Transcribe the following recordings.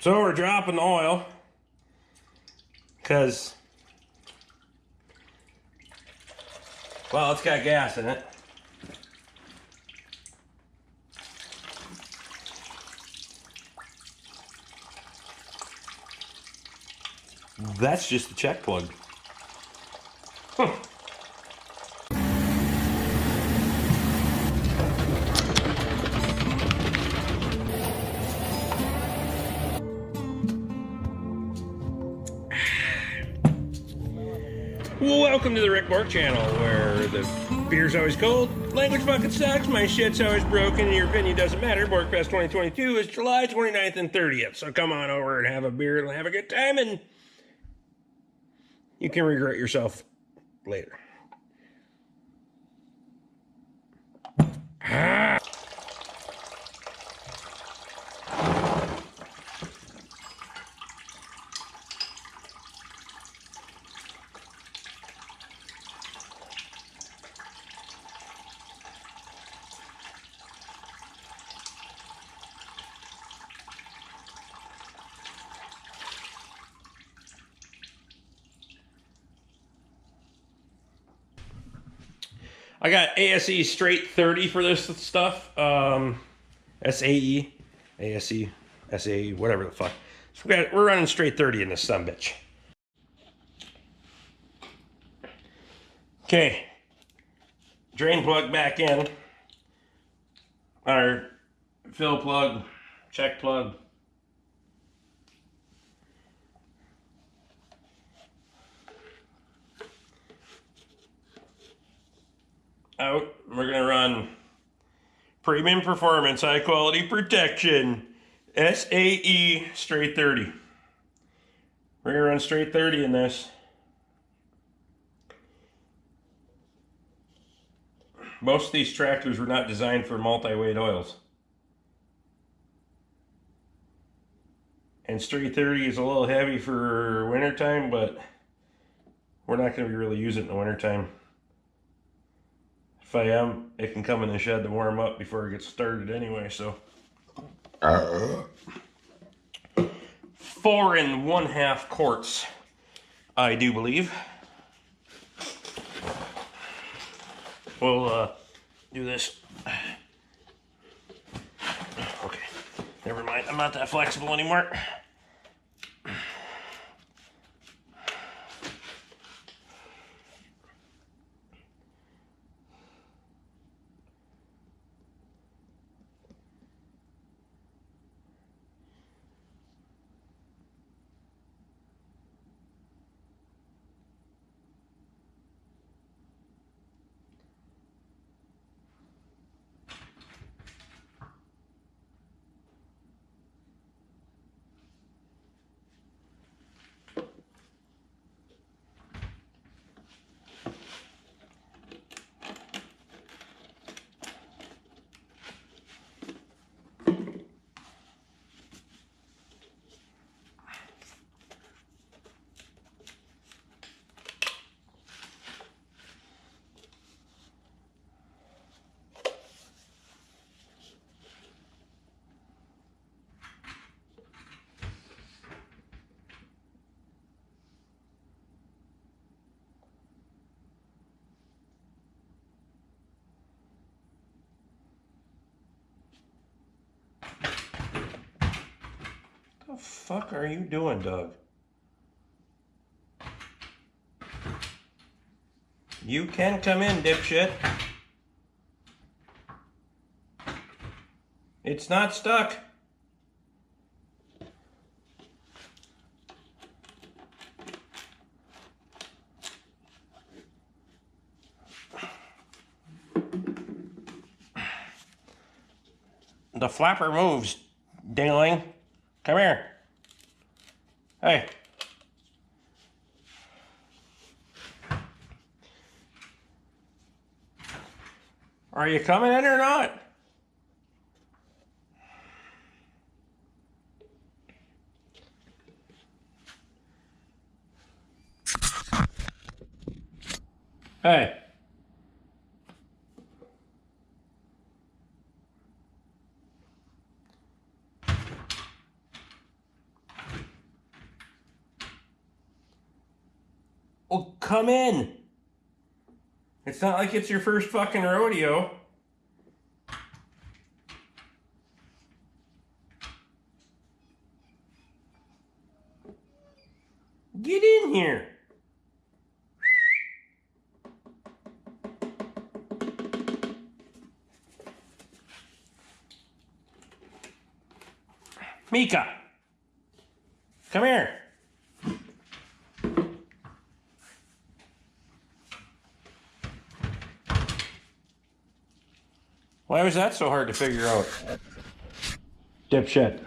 So we're dropping the oil because, well, it's got gas in it. That's just the check plug. Huh. Welcome to the Rick Bork channel, where the beer's always cold, language fucking sucks, my shit's always broken, and your opinion doesn't matter. Borkfest 2022 is July 29th and 30th, so come on over and have a beer and have a good time, and you can regret yourself later. I got ASE straight 30 for this stuff. SAE, ASE, SAE, whatever the fuck. So we're running straight 30 in this sumbitch. Okay. Drain plug back in. Our fill plug, check plug. Out. We're gonna run premium performance, high quality protection, SAE straight 30. We're gonna run straight 30 in this. Most of these tractors were not designed for multi-weight oils. And straight 30 is a little heavy for wintertime, but we're not gonna really use it in the wintertime. If I am, it can come in the shed to warm up before it gets started anyway, so. 4 1/2 quarts, I do believe. We'll do this. Okay, never mind, I'm not that flexible anymore. What the fuck are you doing, Doug? You can come in, dipshit. It's not stuck. The flapper moves, dingling. Come here. Hey. Are you coming in or not? Hey. Come in. It's not like it's your first fucking rodeo. Get in here. Mika, come here. Why was that so hard to figure out? Dipshit.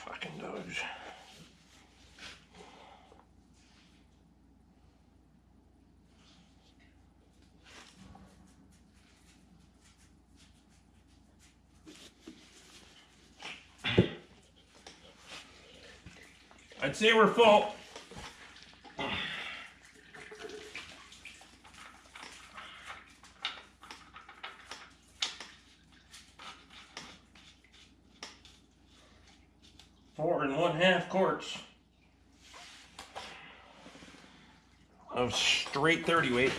Fucking dogs. I'd say we're full. Four and 1/2 quarts of straight 30 weight.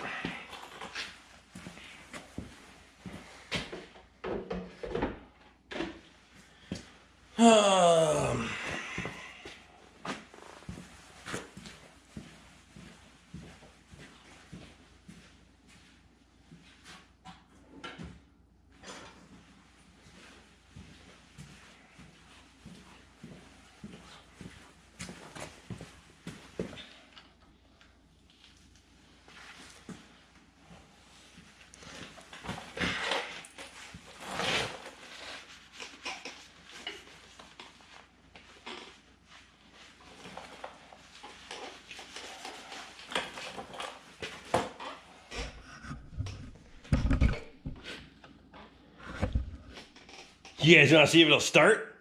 You guys want to see if it'll start?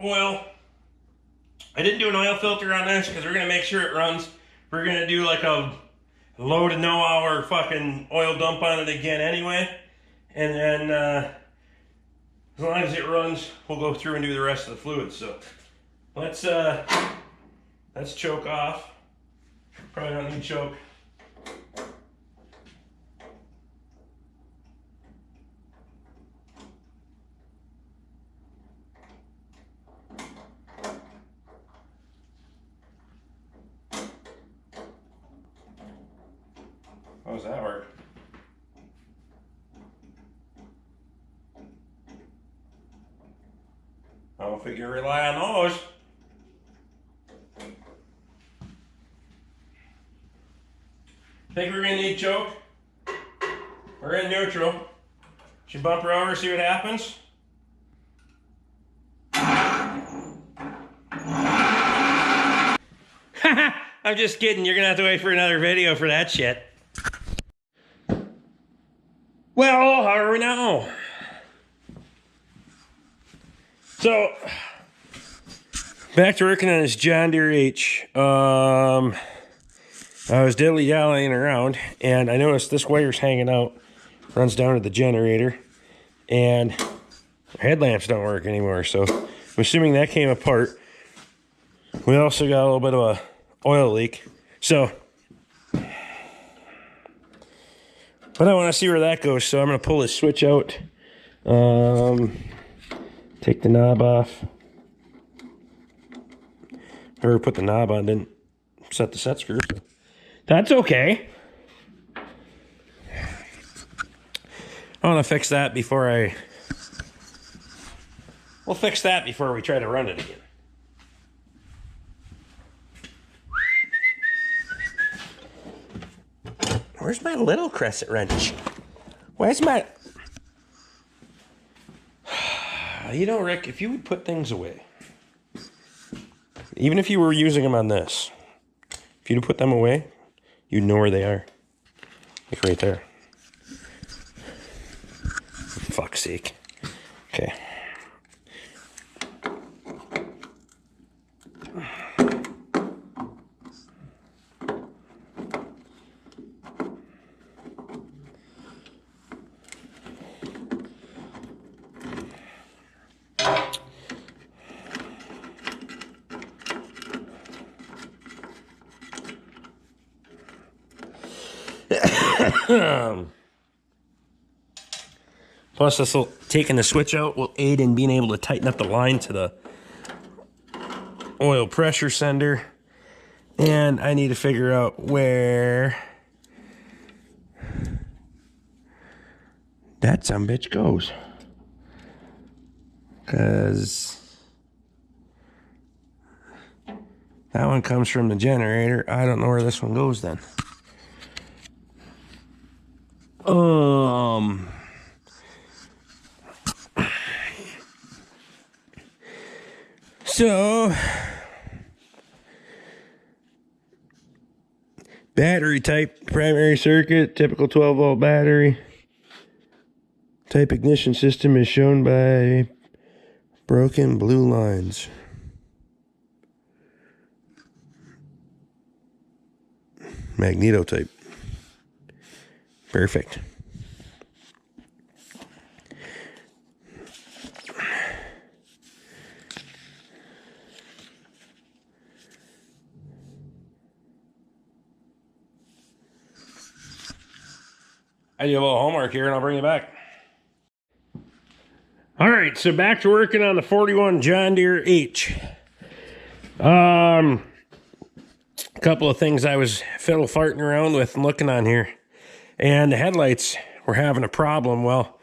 Oil. I didn't do an oil filter on this because we're going to make sure it runs. We're going to do like a low to no hour fucking oil dump on it again anyway. And then as long as it runs, we'll go through and do the rest of the fluid. So let's choke off. Probably don't need choke. How does that work? I don't figure rely on those. Think we're gonna need choke? We're in neutral. Should bump her over, see what happens. I'm just kidding. You're gonna have to wait for another video for that shit. Well, how are we now? So, back to working on this John Deere H. I was dilly-dallying around, and I noticed this wire's hanging out. Runs down to the generator, and our headlamps don't work anymore, so I'm assuming that came apart. We also got a little bit of a oil leak, so but I want to see where that goes, so I'm going to pull this switch out, take the knob off, or put the knob on, didn't set the set screw, so that's okay. I want to fix that before we'll fix that before we try to run it again. Where's my little crescent wrench? Where's my... You know, Rick, if you would put things away, even if you were using them on this, if you'd put them away, you'd know where they are. Like right there. For fuck's sake. Okay. Plus, this will, taking the switch out will aid in being able to tighten up the line to the oil pressure sender. And I need to figure out where that sumbitch goes. Because that one comes from the generator. I don't know where this one goes then. So battery type, primary circuit, typical 12-volt battery. Type ignition system is shown by broken blue lines. Magneto type. Perfect. I do a little homework here and I'll bring you back. All right, so back to working on the 41 John Deere H. A couple of things I was fiddle farting around with and looking on here. And the headlights were having a problem. Well,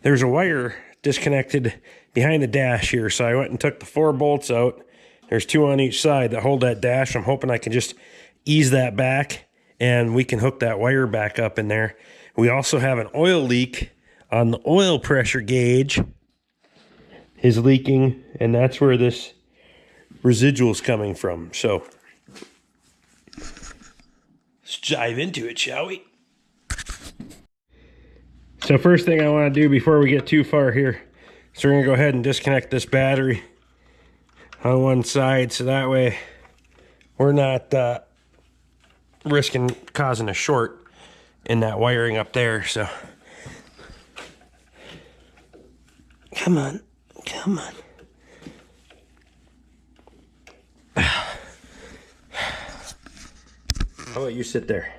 there's a wire disconnected behind the dash here. So I went and took the 4 bolts out. There's 2 on each side that hold that dash. I'm hoping I can just ease that back and we can hook that wire back up in there. We also have an oil leak on the oil pressure gauge is leaking, and that's where this residual is coming from. So let's dive into it, shall we? So first thing I want to do before we get too far here, so we're going to go ahead and disconnect this battery on one side, so that way we're not risking causing a short in that wiring up there. So come on, come on. How about you sit there?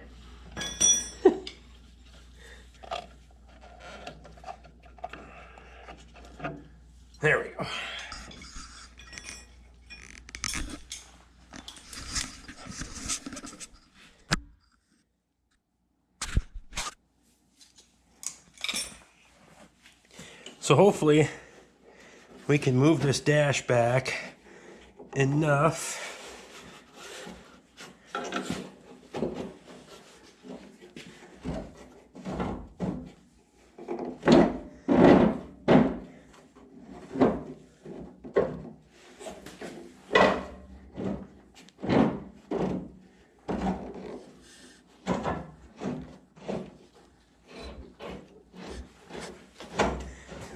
There we go. So hopefully we can move this dash back enough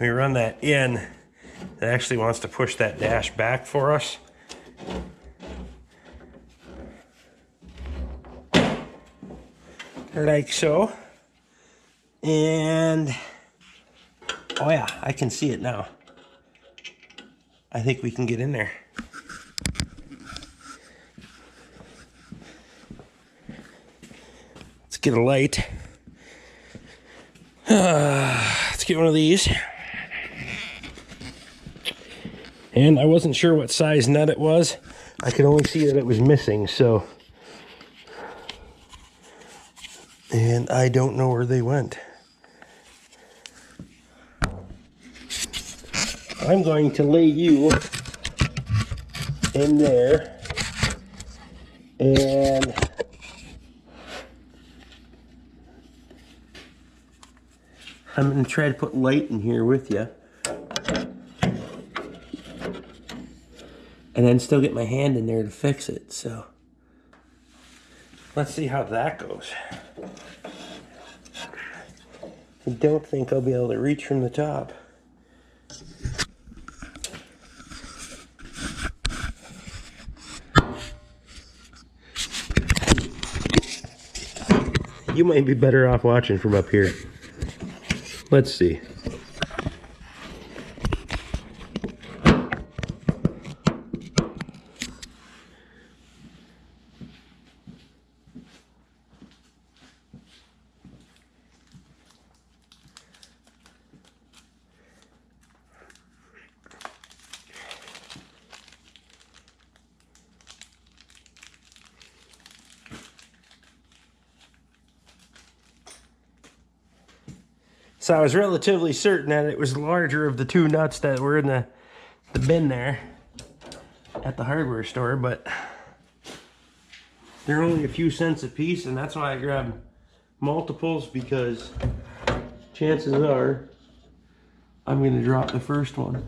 we run that in. It actually wants to push that dash back for us. Like so. And oh yeah, I can see it now. I think we can get in there. Let's get a light. Let's get one of these. And I wasn't sure what size nut it was. I could only see that it was missing, so. And I don't know where they went. I'm going to lay you in there. And I'm going to try to put light in here with you. And then still get my hand in there to fix it, so. Let's see how that goes. I don't think I'll be able to reach from the top. You might be better off watching from up here. Let's see. So I was relatively certain that it was the larger of the two nuts that were in the bin there at the hardware store, but they're only a few cents a piece, and that's why I grabbed multiples, because chances are I'm going to drop the first one.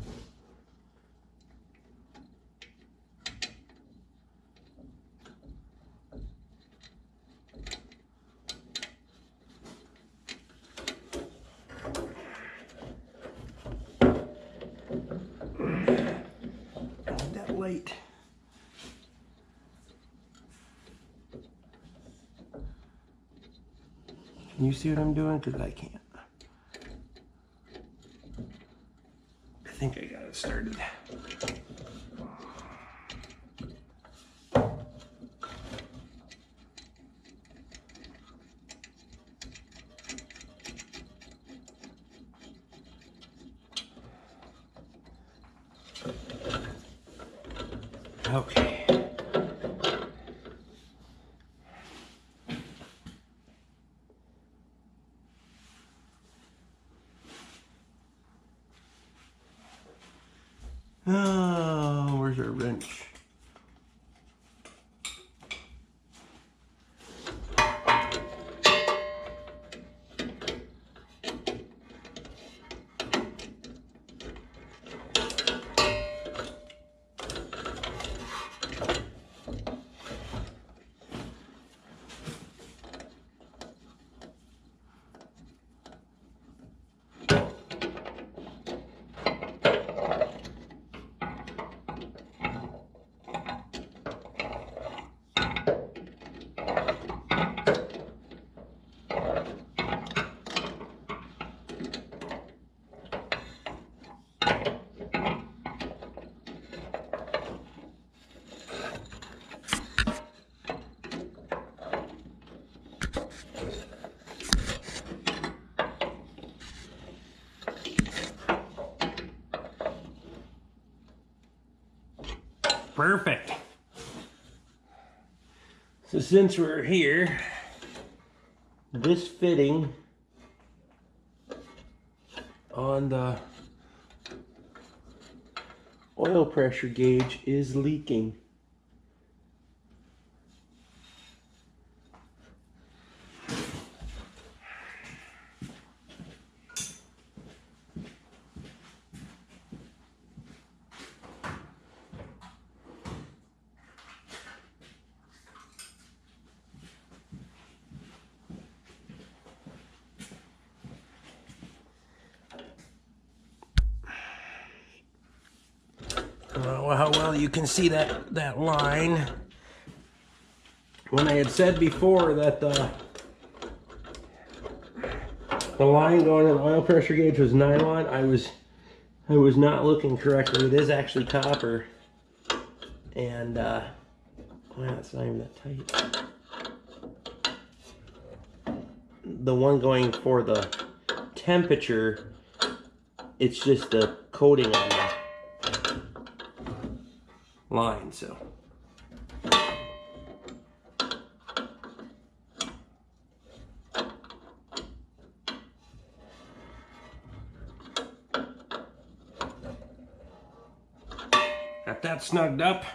That light. Can you see what I'm doing? Because I can't. I think I got it started. Okay. Oh, where's our wrench? Perfect. So since we're here, this fitting on the oil pressure gauge is leaking. I don't know how well you can see that line. When I had said before that the line going to the oil pressure gauge was nylon, I was not looking correctly. It is actually copper, and well, it's not even that tight. The one going for the temperature, it's just the coating on the line, so. Got that snugged up.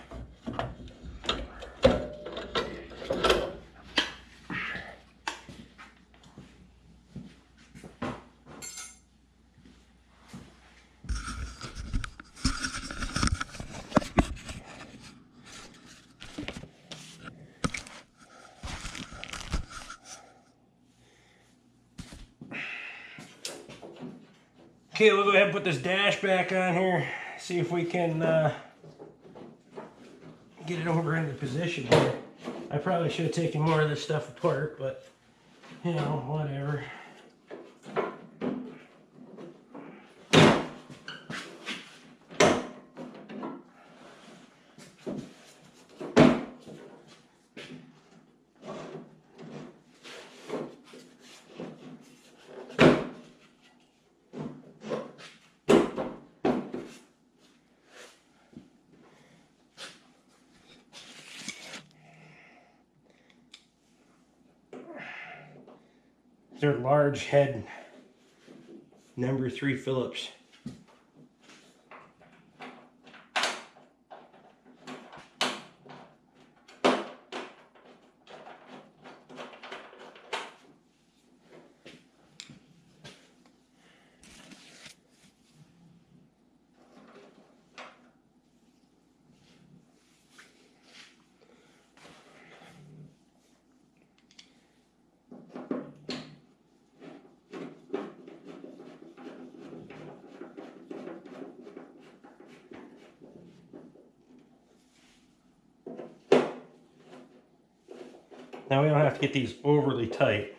Okay, we'll go ahead and put this dash back on here. See if we can get it over into position here. I probably should have taken more of this stuff apart, but you know, whatever. They're large head number 3 Phillips. Now we don't have to get these overly tight,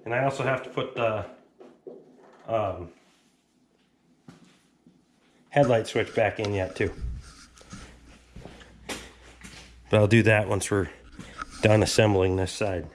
and I also have to put the headlight switch back in yet too. But I'll do that once we're done assembling this side.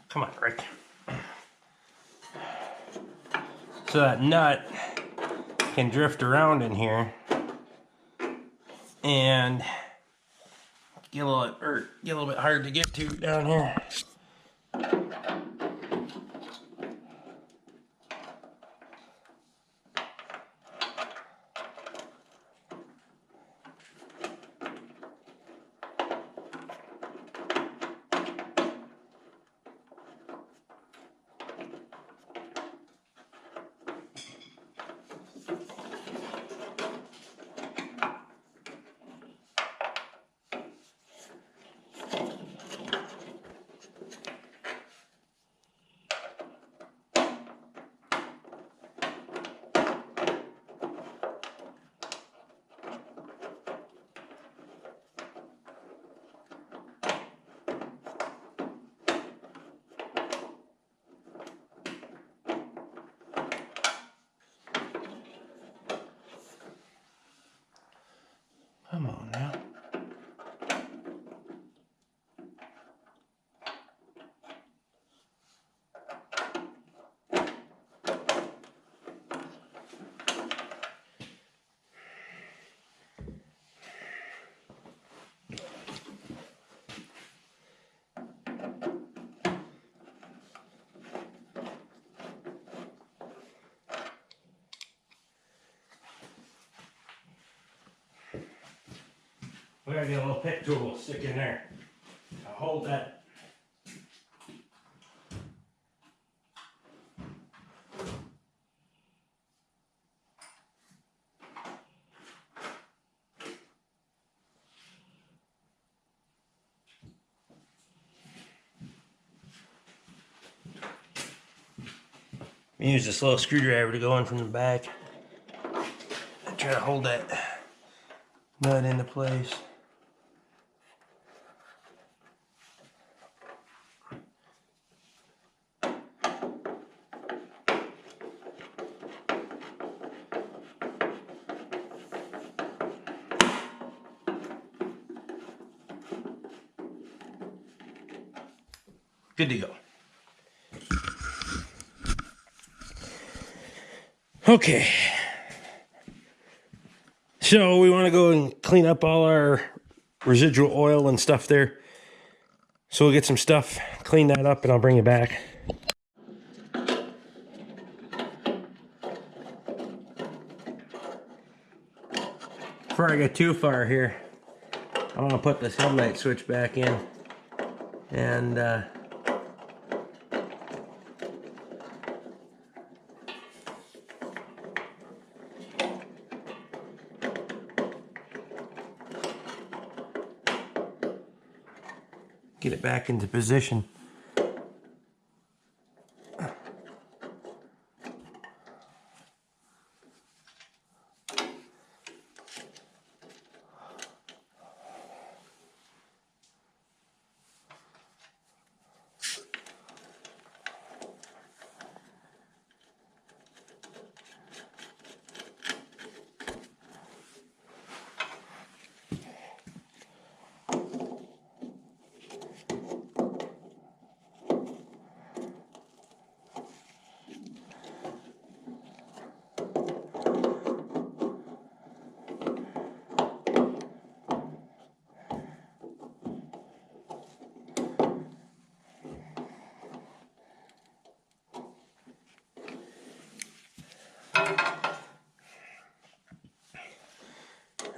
Come on, Rick. So that nut can drift around in here and get a little bit hard to get to down here. Come on now. We gotta get a little pick tool stick in there. I'll hold that. Use this little screwdriver to go in from the back and try to hold that nut into place. Good to go. Okay. So we want to go and clean up all our residual oil and stuff there. So we'll get some stuff, clean that up, and I'll bring it back. Before I get too far here, I'm gonna put this headlight switch back in and get it back into position.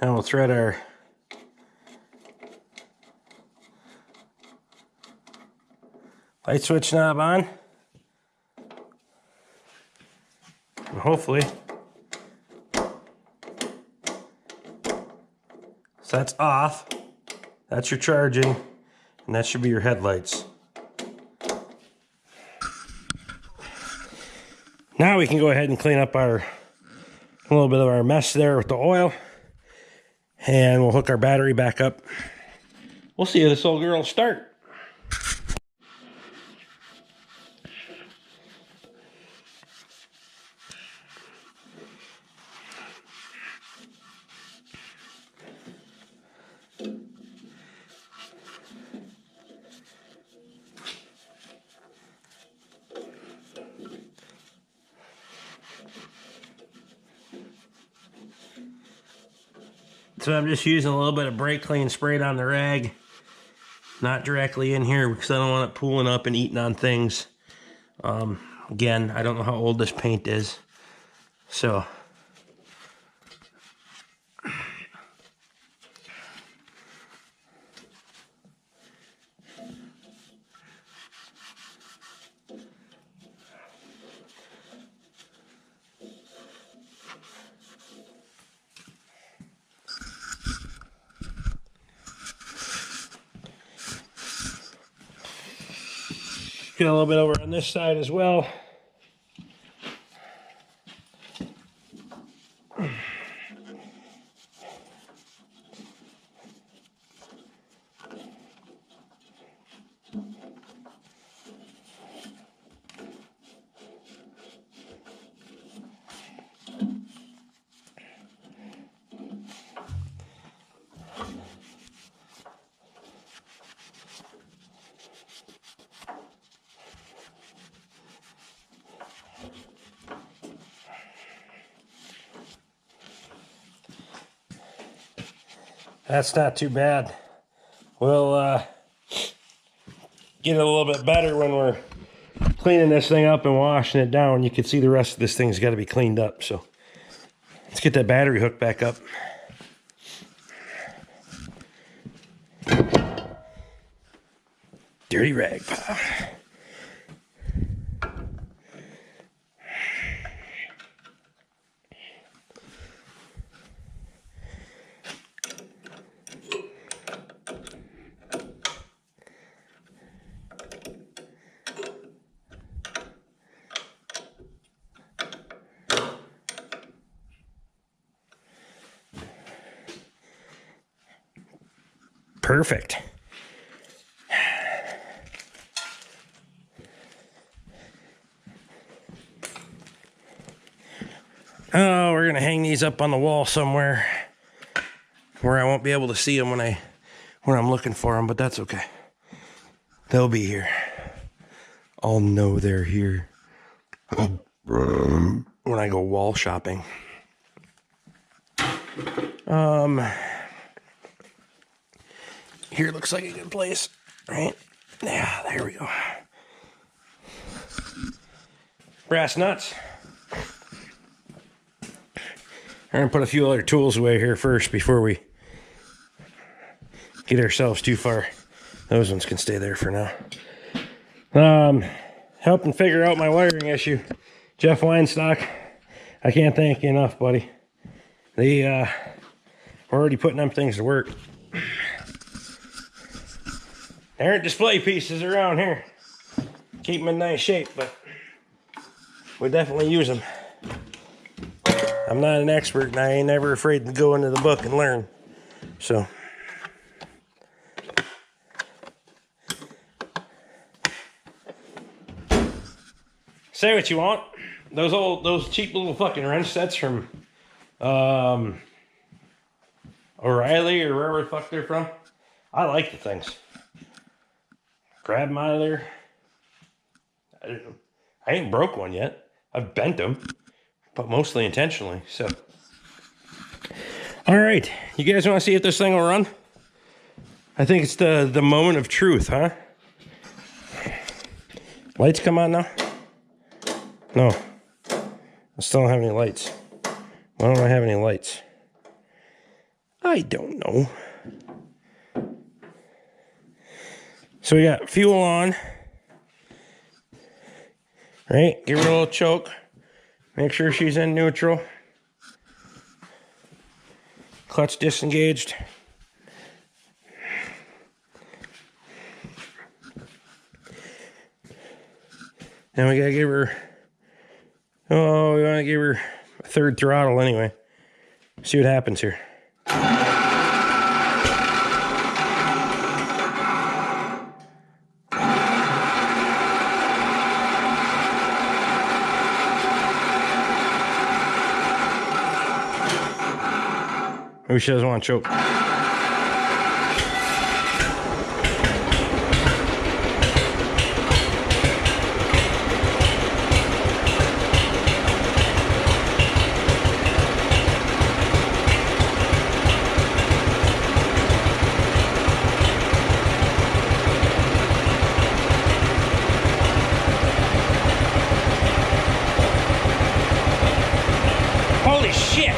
And we'll thread our light switch knob on. And hopefully, so that's off. That's your charging, and that should be your headlights. Now we can go ahead and clean up a little bit of our mess there with the oil. And we'll hook our battery back up. We'll see if this old girl will start. So I'm just using a little bit of brake clean sprayed on the rag, not directly in here because I don't want it pooling up and eating on things. Again, I don't know how old this paint is, so get a little bit over on this side as well. That's not too bad. We'll get it a little bit better when we're cleaning this thing up and washing it down. You can see the rest of this thing's got to be cleaned up. So let's get that battery hooked back up. Dirty rag pile. Perfect. Oh, we're gonna hang these up on the wall somewhere where I won't be able to see them when I'm looking for them, but that's okay. They'll be here. I'll know they're here when I go wall shopping. Here looks like a good place, right? Yeah, there we go. Brass nuts. I'm gonna put a few other tools away here first before we get ourselves too far. Those ones can stay there for now. Helping figure out my wiring issue. Jeff Weinstock, I can't thank you enough, buddy. We're already putting them things to work. There aren't display pieces around here. Keep them in nice shape, but we definitely use them. I'm not an expert, and I ain't never afraid to go into the book and learn. So, say what you want. Those cheap little fucking wrench sets from O'Reilly or wherever the fuck they're from. I like the things. Grab them out of there. I ain't broke one yet. I've bent them, but mostly intentionally. So, all right, you guys want to see if this thing will run? I think it's the moment of truth, huh? Lights come on now? No, I still don't have any lights. Why don't I have any lights? I don't know. So we got fuel on. Right, give her a little choke. Make sure she's in neutral. Clutch disengaged. Now we gotta give her, we wanna give her a third throttle anyway. See what happens here. Maybe she doesn't want to choke. Holy shit!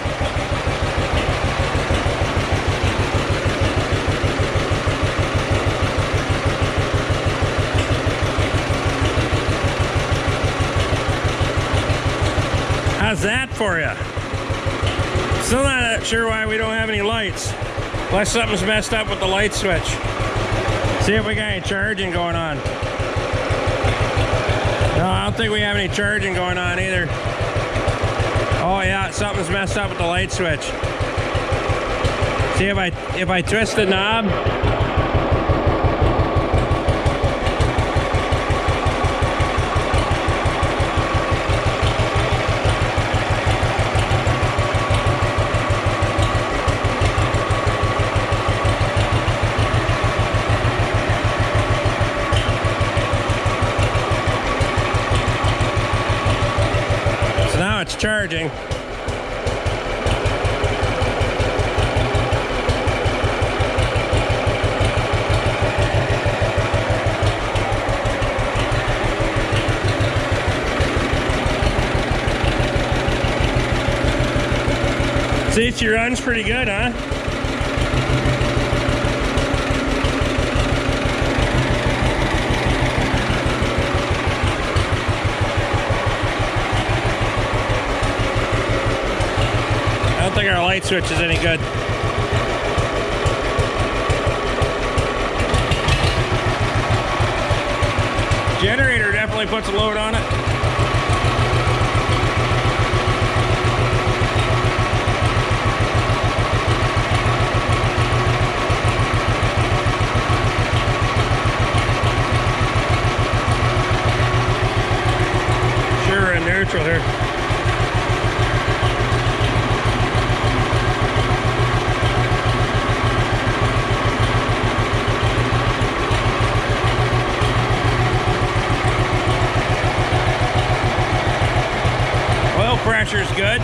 How's that for you? Still not sure why we don't have any lights. Unless something's messed up with the light switch. See if we got any charging going on. No, I don't think we have any charging going on either. Oh yeah, something's messed up with the light switch. See if I twist the knob. It's charging. See, she runs pretty good, huh? I don't think our light switch is any good. Generator definitely puts a load on it. Sure, we're in neutral here. Pressure's good.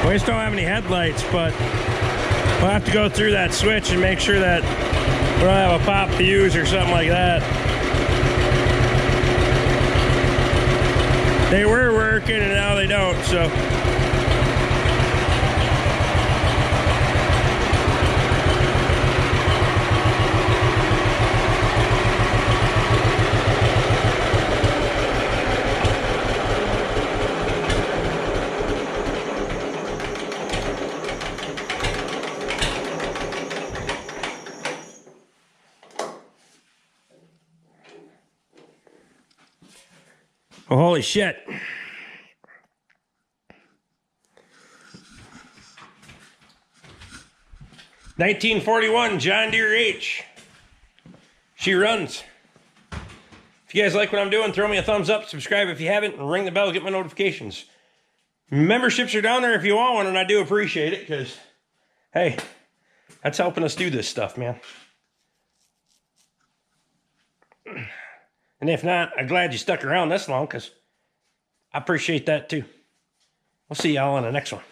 We just don't have any headlights, but we'll have to go through that switch and make sure that we don't have a pop fuse or something like that. They were working and now they don't, so. Well, holy shit. 1941 John Deere H. She runs. If you guys like what I'm doing, throw me a thumbs up, subscribe if you haven't, and ring the bell, get my notifications. Memberships are down there if you want one, and I do appreciate it, because, hey, that's helping us do this stuff, man. And if not, I'm glad you stuck around this long, because I appreciate that too. We'll see y'all in the next one.